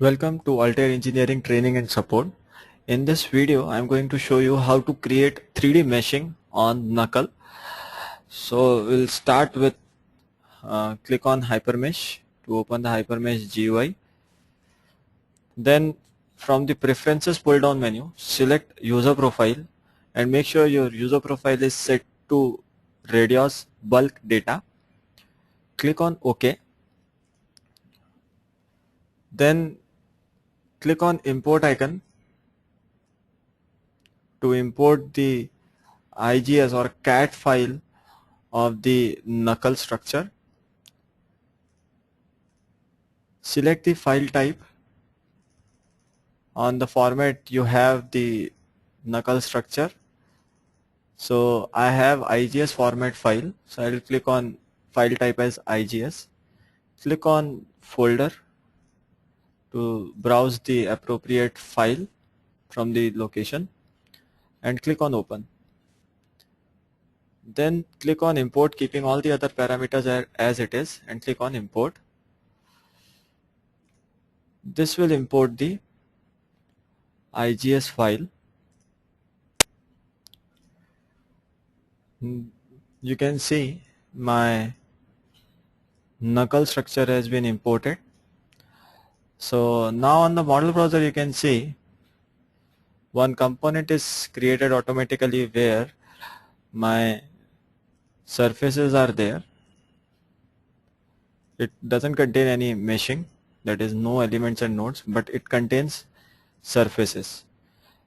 Welcome to Altair Engineering Training and Support. In this video, I am going to show you how to create 3D meshing on Knuckle. So we'll start with click on HyperMesh to open the HyperMesh GUI. Then from the Preferences pull down menu, select User Profile and make sure your user profile is set to radius bulk data. Click on OK. Then click on Import icon to import the IGS or CAD file of the knuckle structure. Select the file type. On the format you have the knuckle structure. So I have IGS format file. So I will click on file type as IGS. Click on folder to browse the appropriate file from the location and click on open. Then click on import, keeping all the other parameters as it is, and click on import. This will import the IGS file. You can see my knuckle structure has been imported. So now on the model browser you can see one component is created automatically where my surfaces are there. It doesn't contain any meshing, that is no elements and nodes, but it contains surfaces.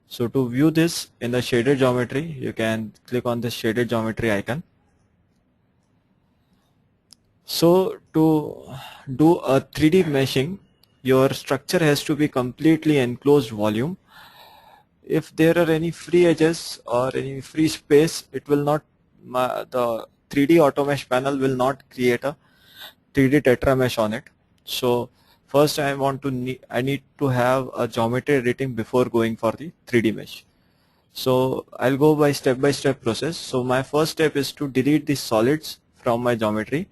So to view this in the shaded geometry, you can click on this shaded geometry icon. So to do a 3D meshing, your structure has to be completely enclosed volume. If there are any free edges or any free space, it will not, the 3D auto mesh panel will not create a 3D tetra mesh on it. So first I need to have a geometry editing before going for the 3D mesh. So I'll go by step process. So my first step is to delete the solids from my geometry.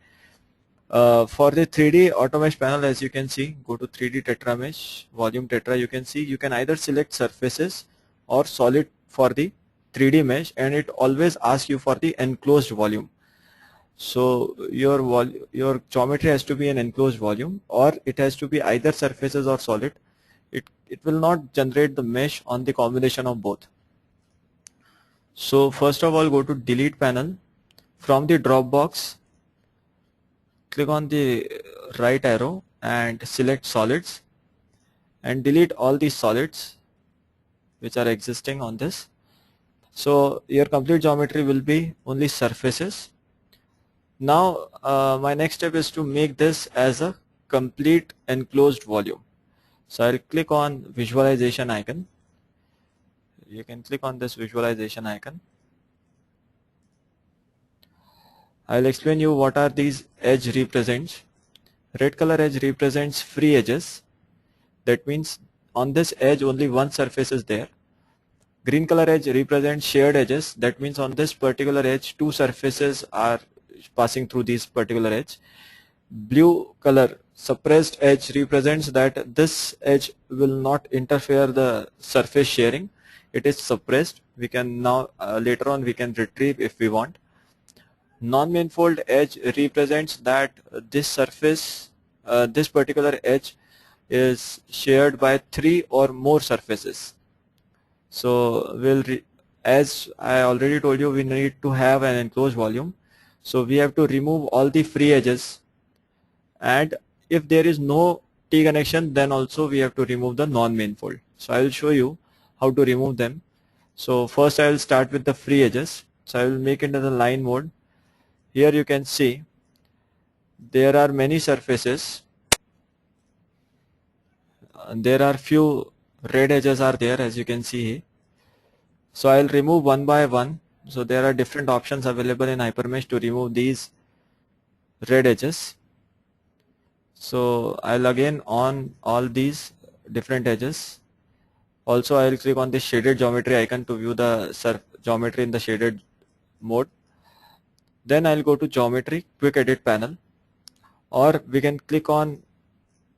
For the 3D auto mesh panel, as you can see, go to 3D tetra mesh, volume tetra. You can see you can either select surfaces or solid for the 3D mesh, and it always asks you for the enclosed volume. So your geometry has to be an enclosed volume, or it has to be either surfaces or solid. It will not generate the mesh on the combination of both. So first of all, go to delete panel. From the drop box, click on the right arrow and select solids and delete all these solids which are existing on this. So your complete geometry will be only surfaces. Now my next step is to make this as a complete enclosed volume. So I'll click on visualization icon. You can click on this visualization icon. I'll explain you what are these edge represents. Red color edge represents free edges. That means on this edge only one surface is there. Green color edge represents shared edges. That means on this particular edge two surfaces are passing through this particular edge. Blue color suppressed edge represents that this edge will not interfere the surface sharing. It is suppressed. We can now later on we can retrieve if we want. Non-manifold edge represents that this surface, this particular edge is shared by 3 or more surfaces. So as I already told you, we need to have an enclosed volume. So we have to remove all the free edges, and if there is no T connection, then also we have to remove the non-manifold. So I will show you how to remove them. So first I will start with the free edges. So I will make it in the line mode. Here you can see there are many surfaces. There are few red edges are there, as you can see here. So I will remove one by one. So there are different options available in HyperMesh to remove these red edges. So I'll again on all these different edges. Also I will click on the shaded geometry icon to view the geometry in the shaded mode. Then I'll go to geometry quick edit panel, or we can click on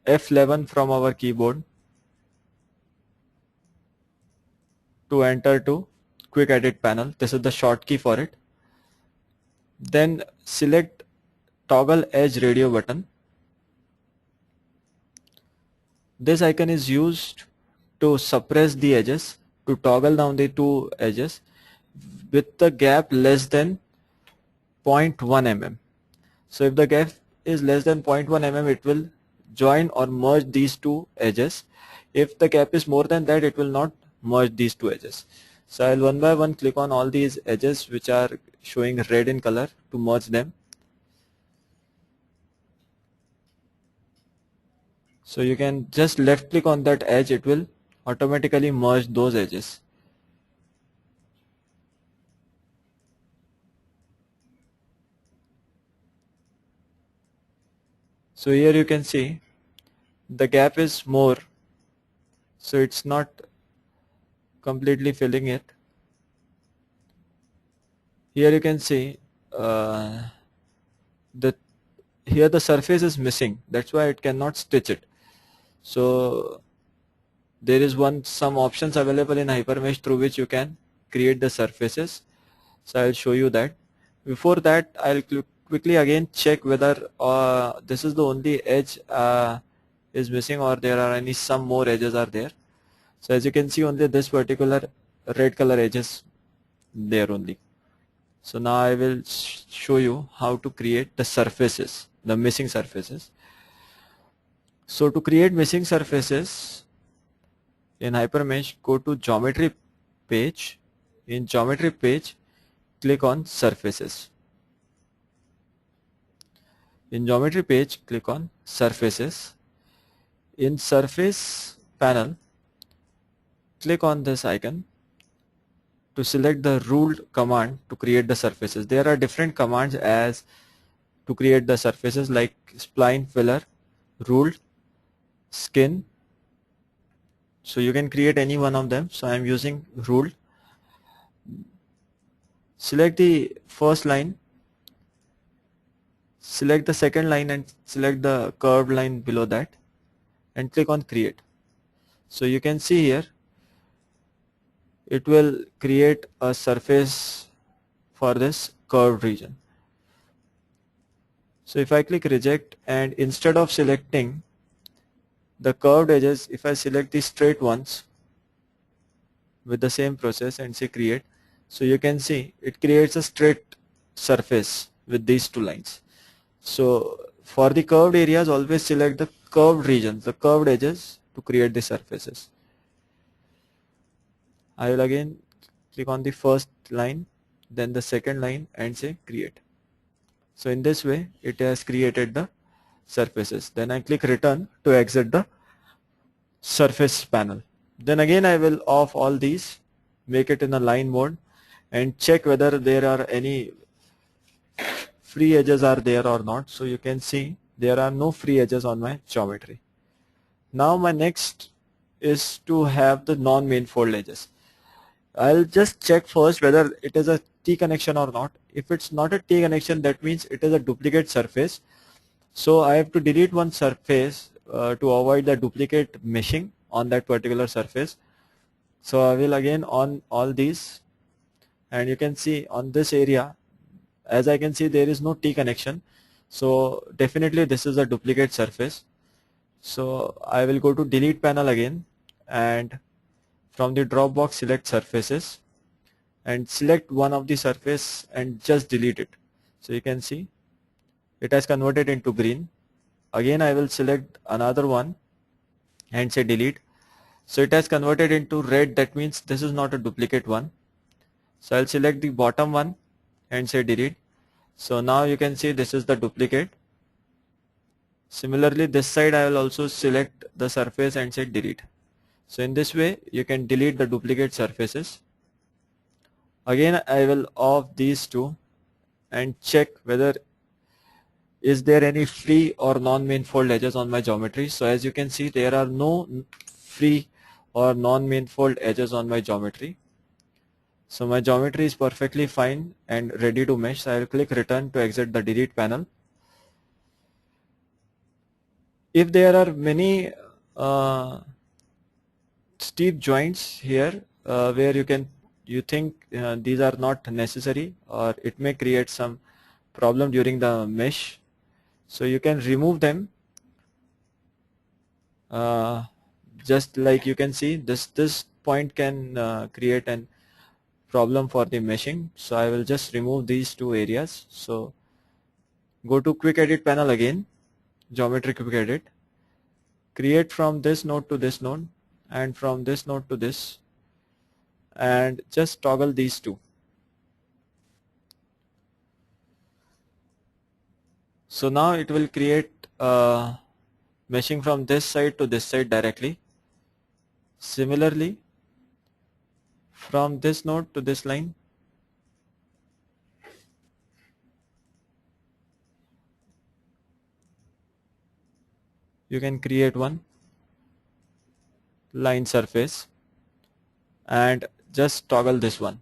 F11 from our keyboard to enter to quick edit panel. This is the shortcut for it. Then select toggle edge radio button. This icon is used to suppress the edges, to toggle down the two edges with the gap less than 0.1 mm. So if the gap is less than 0.1 mm, it will join or merge these two edges. If the gap is more than that, it will not merge these two edges. So I'll one by one click on all these edges which are showing red in color to merge them. So you can just left click on that edge, it will automatically merge those edges. So here you can see the gap is more, so it's not completely filling it. Here you can see that here the surface is missing, that's why it cannot stitch it. So there is some options available in HyperMesh through which you can create the surfaces. So I'll show you that. Before that, I'll quickly again check whether this is the only edge is missing or there are some more edges are there. So as you can see, only this particular red color edge is there only. So now I will show you how to create the surfaces, the missing surfaces. So to create missing surfaces in HyperMesh, go to geometry page. In geometry page, click on surfaces. In geometry page, click on surfaces. In surface panel, click on this icon to select the ruled command to create the surfaces. There are different commands as to create the surfaces like spline, filler, ruled, skin. So you can create any one of them. So I am using ruled. Select the first line, select the second line and select the curved line below that and click on create. So you can see here it will create a surface for this curved region. So if I click reject and instead of selecting the curved edges, if I select the straight ones with the same process and say create, so you can see it creates a straight surface with these two lines. So for the curved areas, always select the curved regions, the curved edges to create the surfaces. I will again click on the first line, then the second line and say create. So in this way it has created the surfaces. Then I click return to exit the surface panel. Then again I will off all these, make it in a line mode and check whether there are any free edges are there or not. So you can see there are no free edges on my geometry. Now my next is to have the non-manifold edges. I'll just check first whether it is a T connection or not. If it's not a T connection, that means it is a duplicate surface. So I have to delete one surface to avoid the duplicate meshing on that particular surface. So I will again on all these, and you can see on this area, as I can see, there is no T connection. So definitely this is a duplicate surface. So I will go to delete panel again and from the drop box select surfaces and select one of the surface and just delete it. So you can see it has converted into green. Again I will select another one and say delete. So it has converted into red, that means this is not a duplicate one. So I'll select the bottom one and say delete. So now you can see this is the duplicate. Similarly this side I will also select the surface and say delete. So in this way you can delete the duplicate surfaces. Again I will off these two and check whether is there any free or non-manifold edges on my geometry. So as you can see there are no free or non-manifold edges on my geometry. So my geometry is perfectly fine and ready to mesh. So I will click return to exit the delete panel. If there are many steep joints here, where you think these are not necessary, or it may create some problem during the mesh, so you can remove them. Just like you can see, this point can create an problem for the meshing, so I will just remove these two areas. So go to quick edit panel again, geometry quick edit, create from this node to this node, and from this node to this, and just toggle these two. So now it will create meshing from this side to this side directly. Similarly, from this node to this line, you can create one line surface and just toggle this one.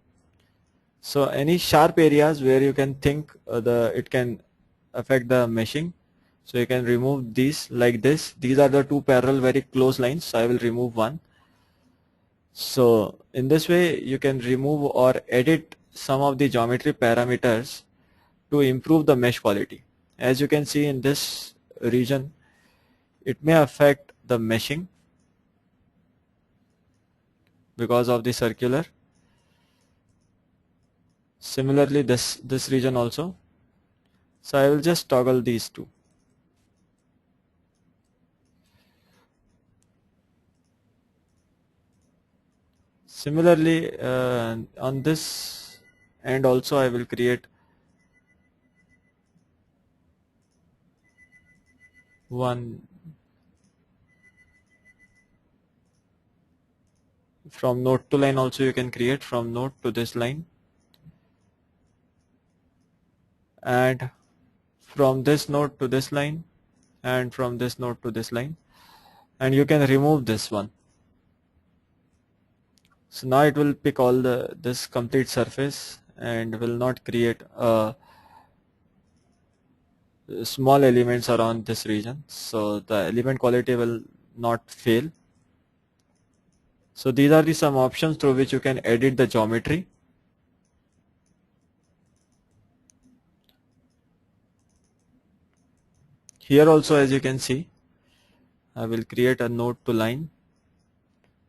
So any sharp areas where you can think it can affect the meshing, so you can remove these like this. These are the two parallel very close lines, so I will remove one. So in this way you can remove or edit some of the geometry parameters to improve the mesh quality. As you can see in this region, it may affect the meshing because of the circular. Similarly this region also. So I will just toggle these two. Similarly on this end also I will create one. From node to line also you can create from node to this line, and from this node to this line, and from this node to this line, and you can remove this one. So now it will pick all this complete surface and will not create small elements around this region, so the element quality will not fail. So these are the some options through which you can edit the geometry. Here also, as you can see, I will create a node to line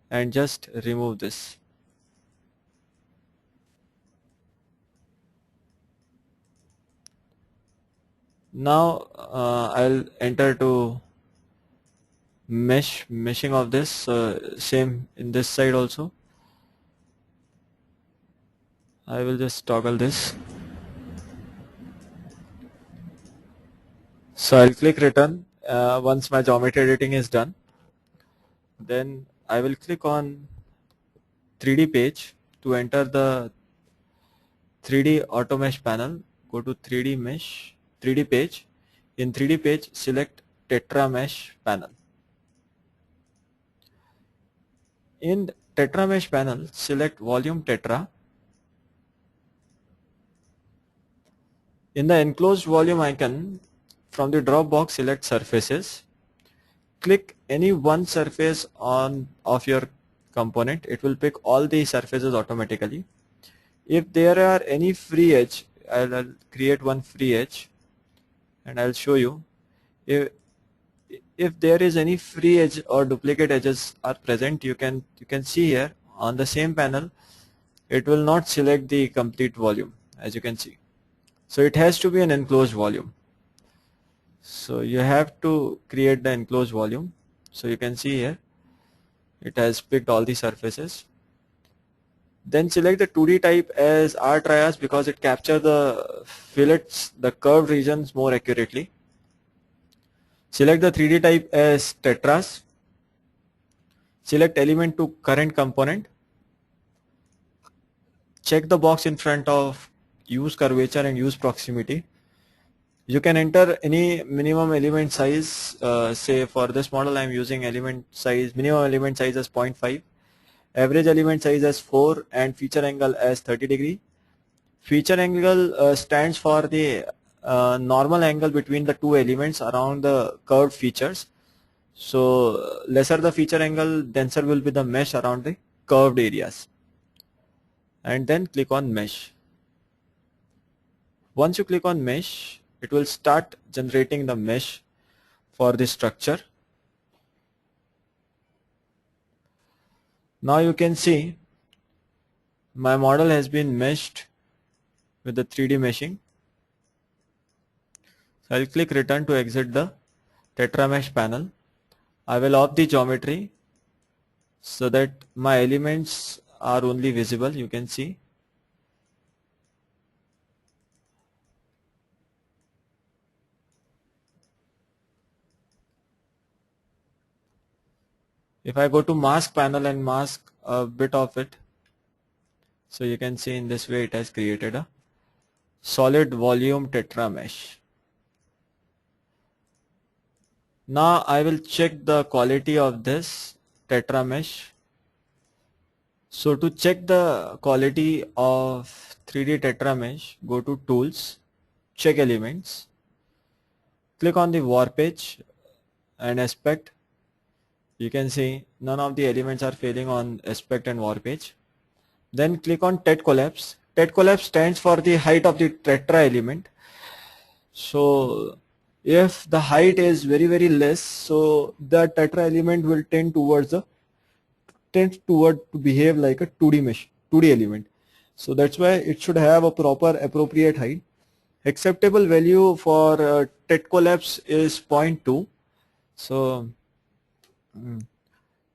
and just remove this. Now I'll enter to meshing of this, same in this side also. I will just toggle this. So I'll click return once my geometry editing is done. Then I will click on 3D page to enter the 3D auto mesh panel. Go to 3D mesh, 3D page. In 3D page, select tetra mesh panel. In tetra mesh panel, select volume tetra. In the enclosed volume icon, from the drop box, select surfaces. Click any one surface of your component. It will pick all the surfaces automatically. If there are any free edge, I'll create one free edge and I'll show you. If there is any free edge or duplicate edges are present, you can see here on the same panel, it will not select the complete volume, as you can see. So it has to be an enclosed volume. So you have to create the enclosed volume. So you can see here, it has picked all the surfaces. Then select the 2D type as R trias because it captures the fillets, the curved regions more accurately. Select the 3D type as tetras. Select element to current component. Check the box in front of use curvature and use proximity. You can enter any minimum element size. Say for this model I am using element size, minimum element size as 0.5. Average element size as 4 and feature angle as 30 degree. Feature angle stands for the normal angle between the two elements around the curved features. So lesser the feature angle, denser will be the mesh around the curved areas. and then click on mesh. Once you click on mesh, it will start generating the mesh for the structure. Now you can see my model has been meshed with the 3D meshing. So I'll click return to exit the tetra mesh panel. I will off the geometry so that my elements are only visible. You can see. If I go to mask panel and mask a bit of it, so you can see in this way it has created a solid volume tetra mesh. Now I will check the quality of this tetra mesh. So to check the quality of 3D tetra mesh, go to tools, check elements, click on the warpage and aspect. You can see none of the elements are failing on aspect and warpage. Then click on tet collapse. Tet collapse stands for the height of the tetra element. So if the height is very less, so the tetra element will tend toward to behave like a 2D mesh, 2D element. So that's why it should have a proper appropriate height. Acceptable value for tet collapse is 0.2. So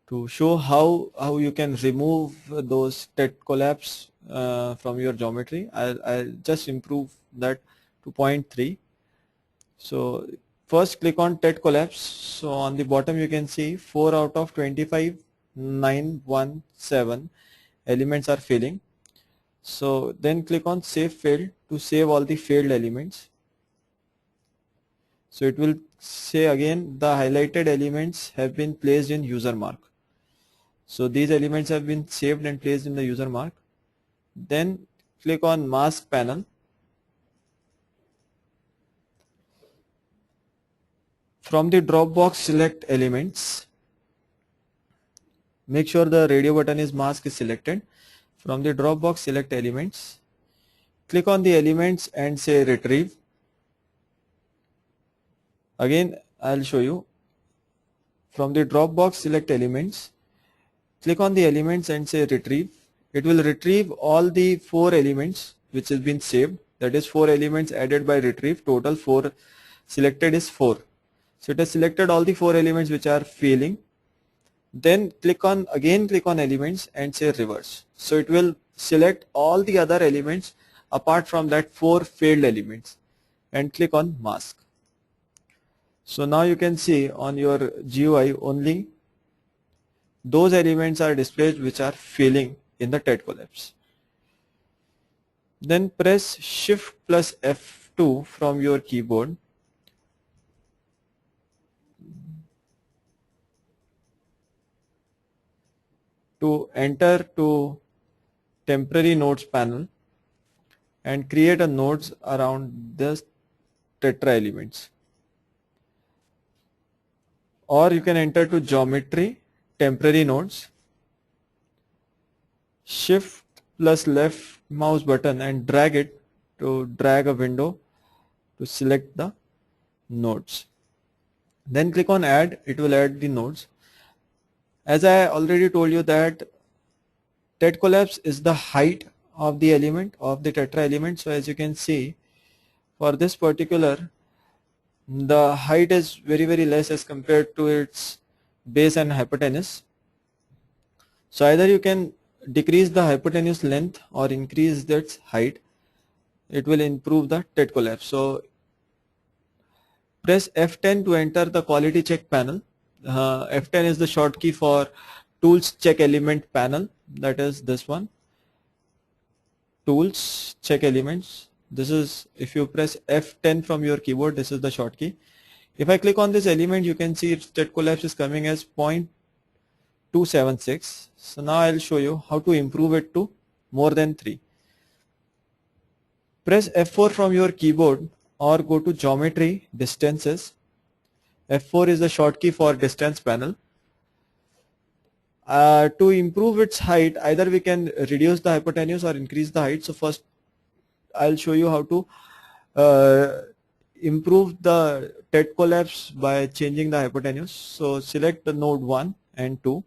to show how you can remove those tet collapse from your geometry, I'll just improve that to 0.3. So first click on tet collapse. So on the bottom you can see 4 out of 25 917 elements are failing. So then click on save failed to save all the failed elements. So it will say again the highlighted elements have been placed in user mark. So these elements have been saved and placed in the user mark. Then click on mask panel. From the drop box select elements. Make sure the radio button is mask is selected. From the drop box select elements. Click on the elements and say retrieve. Again I'll show you. From the drop box select elements. Click on the elements and say retrieve. It will retrieve all the 4 elements which has been saved. That is 4 elements added by retrieve. Total 4 selected is 4. So it has selected all the 4 elements which are failing. Then click on elements and say reverse. So it will select all the other elements apart from that 4 failed elements and click on mask. So now you can see on your GUI only those elements are displayed which are failing in the tet collapse. Then press Shift plus F2 from your keyboard to enter to temporary nodes panel and create a nodes around the tetra elements. Or you can enter to geometry, temporary nodes, Shift plus left mouse button and drag it to drag a window to select the nodes. Then click on add, it will add the nodes. As I already told you that tet collapse is the height of the element of the tetra element. So as you can see for this particular, the height is very less as compared to its base and hypotenuse. So either you can decrease the hypotenuse length or increase its height. It will improve the tet collapse. So press F10 to enter the quality check panel. F10 is the shortkey for tools check element panel, that is this one, tools check elements. This is, if you press F10 from your keyboard, this is the shortkey. If I click on this element, you can see its tet collapse is coming as 0.276. So now I'll show you how to improve it to more than 3. Press F4 from your keyboard or go to geometry, distances. F4 is the shortkey for distance panel. To improve its height, either we can reduce the hypotenuse or increase the height. So first I'll show you how to improve the TET collapse by changing the hypotenuse. So select the node 1 and 2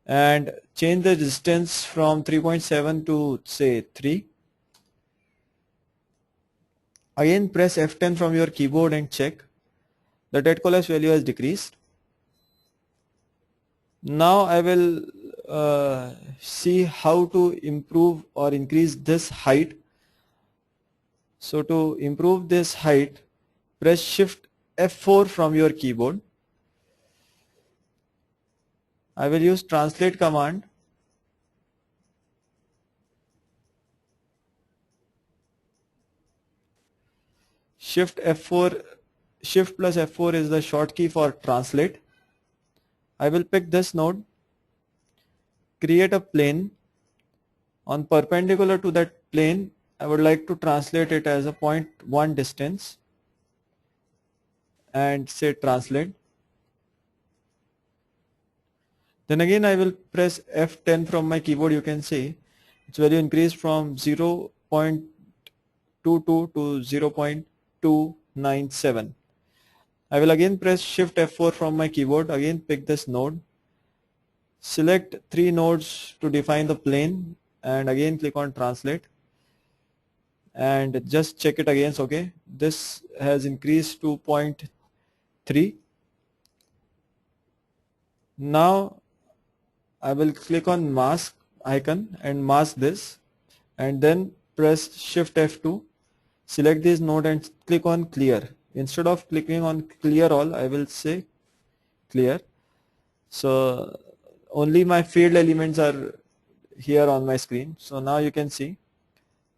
and change the distance from 3.7 to say 3. Again press F10 from your keyboard and check. The TET collapse value has decreased. Now I will see how to improve or increase this height. So to improve this height, press Shift F4 from your keyboard. I will use translate command. Shift F4, Shift plus F4 is the short key for translate. I will pick this node, create a plane. On perpendicular to that plane, I would like to translate it as a 0.1 distance and say translate. Then again I will press F10 from my keyboard. You can see its value increased from 0.22 to 0.297. I will again press Shift F4 from my keyboard, again pick this node, select 3 nodes to define the plane and again click on translate and just check it again. Okay, this has increased to 0.3. Now I will click on mask icon and mask this and then press Shift F2, select this node and click on clear. Instead of clicking on clear all, I will say clear. So only my field elements are here on my screen. So now you can see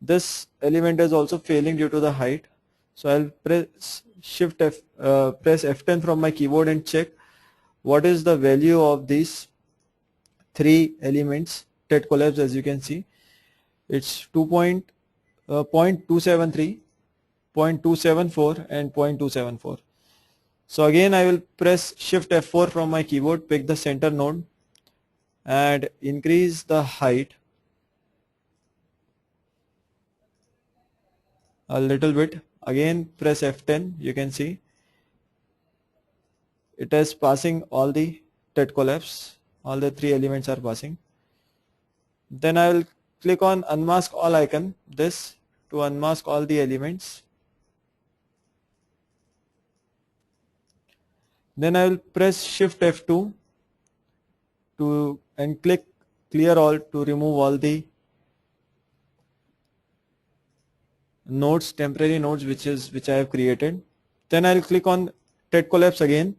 this element is also failing due to the height. So I'll press press F10 from my keyboard and check what is the value of these 3 elements TET collapse. As you can see, it's 0.273, 0.274 and 0.274. So again I will press Shift F4 from my keyboard, pick the center node and increase the height a little bit. Again press F10. You can see it is passing all the TET collapse, all the 3 elements are passing. Then I will click on unmask all icon, this to unmask all the elements. Then I will press Shift F2 and click clear all to remove all the nodes, temporary nodes which I have created. Then I will click on TET collapse again.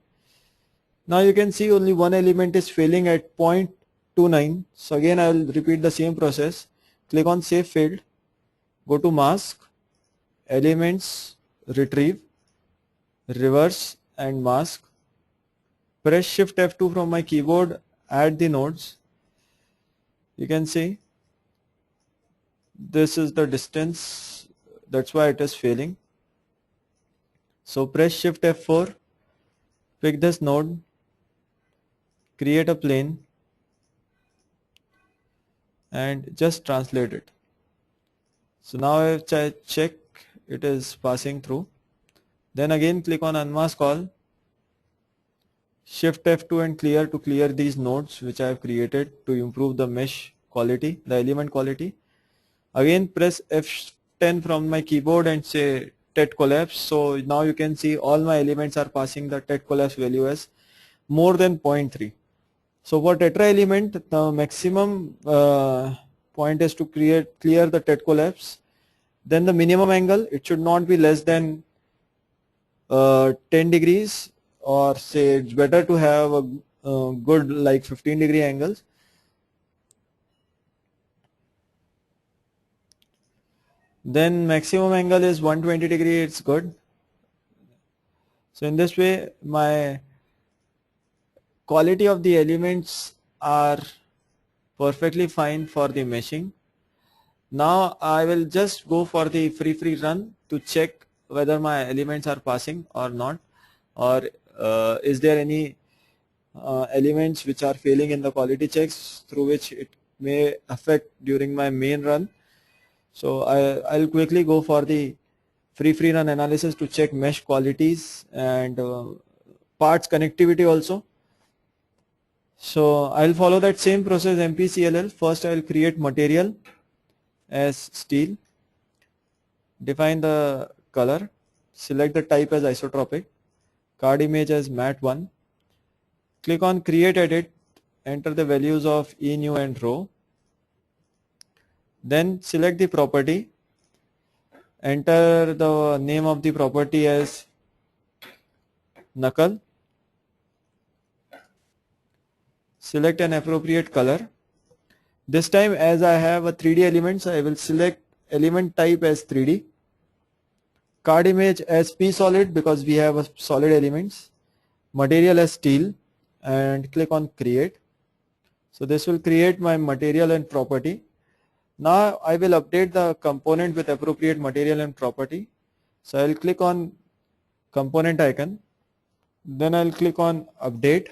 Now you can see only one element is failing at 0.29. So again I will repeat the same process. Click on save field, go to mask, elements, retrieve, reverse and mask. Press Shift F2 from my keyboard, add the nodes. You can see this is the distance, that's why it is failing. So press Shift F4, pick this node, create a plane and just translate it. So now I check it is passing through. Then again click on unmask all, Shift F2 and clear to clear these nodes which I have created to improve the mesh quality, the element quality. Again press F10 from my keyboard and say TET collapse. So now you can see all my elements are passing the TET collapse value as more than 0.3. So for tetra element, the maximum point is to clear the TET collapse. Then the minimum angle, it should not be less than 10 degrees, or say it's better to have a good like 15-degree angles. Then maximum angle is 120 degree, it's good. So in this way my quality of the elements are perfectly fine for the meshing. Now I will just go for the free run to check whether my elements are passing or not, or is there any elements which are failing in the quality checks, through which it may affect during my main run. So I'll quickly go for the free run analysis to check mesh qualities and parts connectivity also. So I'll follow that same process, MPCLL. First I'll create material as steel, define the color, select the type as isotropic, card image as mat1, click on create edit, enter the values of E, new and row, then select the property, enter the name of the property as knuckle, select an appropriate color. This time, as I have a 3D elements, I will select element type as 3D, card image as P solid because we have a solid elements, material as steel, and click on create. So this will create my material and property. Now I will update the component with appropriate material and property. So I'll click on component icon, then I'll click on update,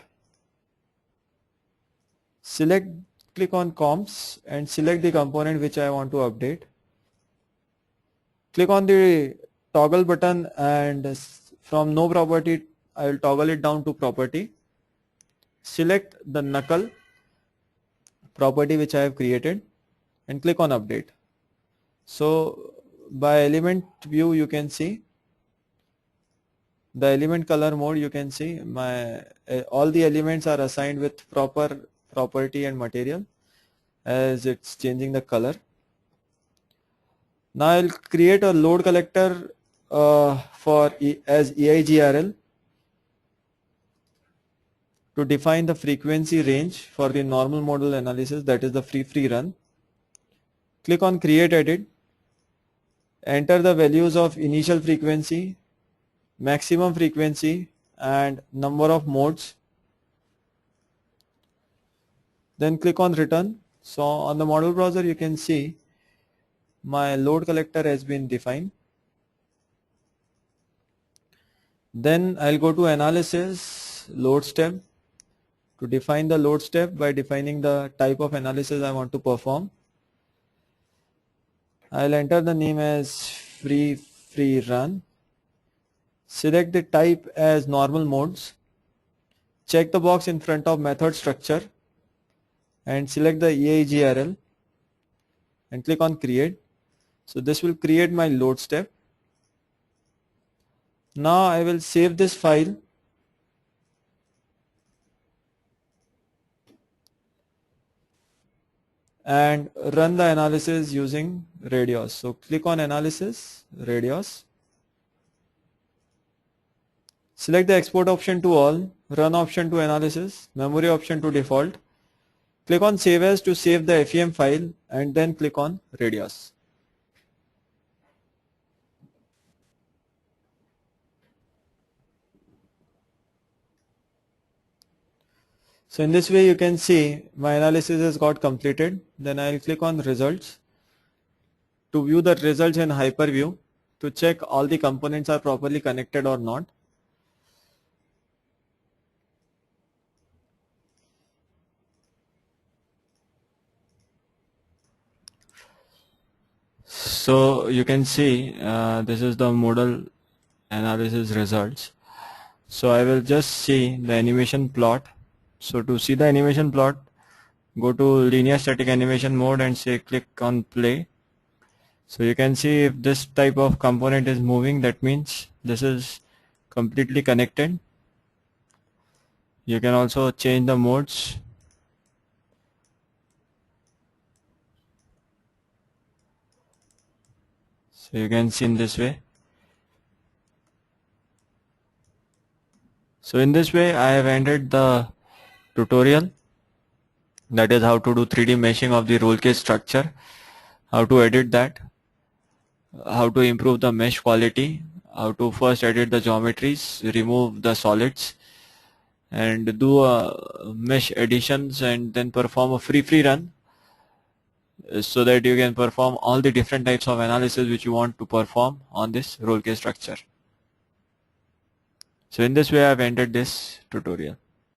click on comps and select the component which I want to update. Click on the toggle button and from no property I will toggle it down to property. Select the knuckle property which I have created and click on update. So by element view you can see the element color mode, you can see my all the elements are assigned with proper property and material as it's changing the color. Now I'll create a load collector as EIGRL to define the frequency range for the normal model analysis, that is the free run. Click on create edit, enter the values of initial frequency, maximum frequency and number of modes, then click on return. So on the model browser you can see my load collector has been defined. Then I'll go to analysis, load step, to define the load step by defining the type of analysis I want to perform. I'll enter the name as free run, select the type as normal modes, check the box in front of method structure and select the EIGRL and click on create. So this will create my load step. Now I will save this file and run the analysis using Radios. So click on analysis, Radios, select the export option to all, run option to analysis, memory option to default, click on save as to save the FEM file and then click on Radios. So in this way you can see my analysis has got completed. Then I will click on results to view the results in HyperView to check all the components are properly connected or not. So you can see this is the model analysis results. So I will just see the animation plot. So to see the animation plot, go to linear static animation mode and say click on play. So you can see if this type of component is moving, that means this is completely connected. You can also change the modes. So you can see in this way. So in this way I have ended the tutorial, that is how to do 3D meshing of the roll cage structure, how to edit that, how to improve the mesh quality, how to first edit the geometries, remove the solids and do mesh additions and then perform a free run so that you can perform all the different types of analysis which you want to perform on this roll cage structure. So in this way I have ended this tutorial.